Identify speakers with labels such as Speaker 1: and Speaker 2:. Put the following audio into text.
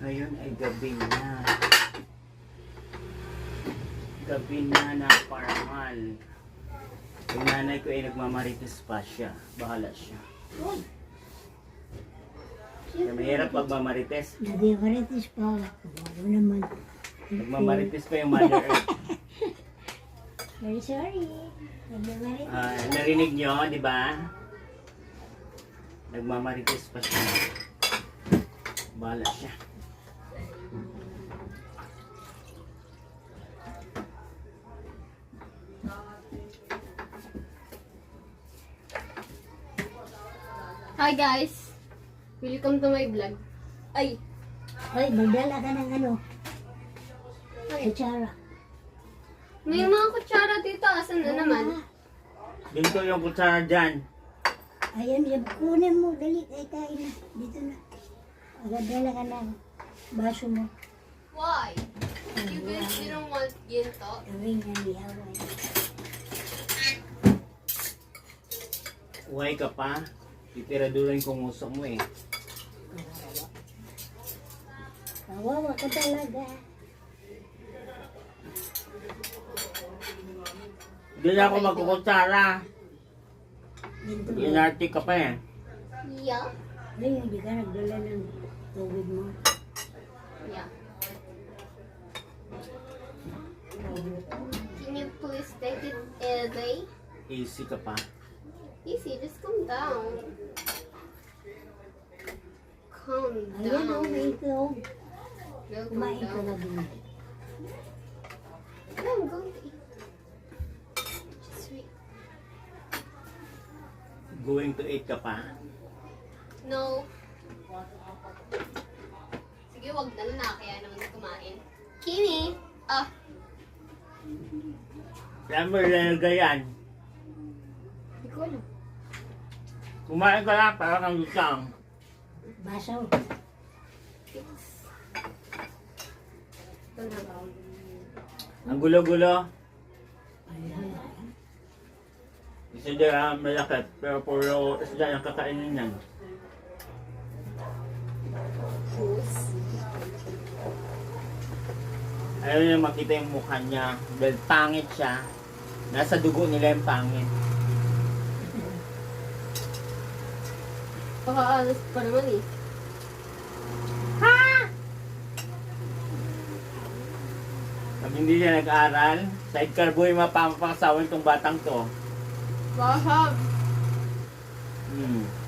Speaker 1: Ngayon ay gabi na. Gabi na na formal. Yung nanay ko ay nagmamarites pa siya. Bahala siya. Kaya mahirap magmamarites.
Speaker 2: Nagmamarites pa. Ano naman.
Speaker 1: Nagmamarites pa yung Mother Earth.
Speaker 2: Very sorry. Nagmamarites.
Speaker 1: Narinig nyo, di ba? Nagmamarites pa siya. Bahala siya.
Speaker 3: Hi guys! Welcome to my vlog. Ay!
Speaker 2: Ay, magdala ka ng ano.
Speaker 3: Ay!
Speaker 2: Kutsara.
Speaker 3: May mga kutsara dito. Asan na naman?
Speaker 1: Dito yung kutsara dyan.
Speaker 2: Ayan, kunin mo. Dali, ay kain na. Dito na. Magdala ka ng baso mo.
Speaker 3: Why? You guys didn't want ginto?
Speaker 2: Gawin nga ni Hawaii.
Speaker 1: Uhay ka pa. Titiradurin kong uso mo eh.
Speaker 2: Kawawa ka talaga.
Speaker 1: Hindi na ako magkukutsara.
Speaker 2: Dito.
Speaker 1: Inarte ka pa eh.
Speaker 3: Yeah.
Speaker 2: Ay, hindi ka nagdala ng tubig mo.
Speaker 3: Yeah. Can you please take it away?
Speaker 1: Easy ka pa.
Speaker 3: Easy, just calm down. Calm
Speaker 2: Ayan,
Speaker 3: down.
Speaker 2: may ikaw.
Speaker 3: Calm
Speaker 2: Kumain ka na
Speaker 3: down.
Speaker 2: din.
Speaker 3: No, I'm going to eat. Just wait.
Speaker 1: Going to eat ka pa.
Speaker 3: No. Sige, wag na kaya naman kumain. Kimi! Ah,
Speaker 1: Saan mo ilalagay yan?
Speaker 3: hindi ko alam.
Speaker 1: Kumain ka lang para kang lutang.
Speaker 2: Baso.
Speaker 3: Ito na ba?
Speaker 1: Ang gulo-gulo.
Speaker 2: Ayan.
Speaker 1: Isa dyan malakit, pero puro isda yung kakainin yan.
Speaker 3: Juice.
Speaker 1: Ayaw niya makita yung mukha niya. Dahil pangit siya. Nasa dugo nila yung pangit.
Speaker 3: Pakaalas pa naman eh.
Speaker 1: Pag hindi siya nag-aral, sidecar boy mapapakasawan tong batang to.
Speaker 3: Bahag!
Speaker 1: Hmm.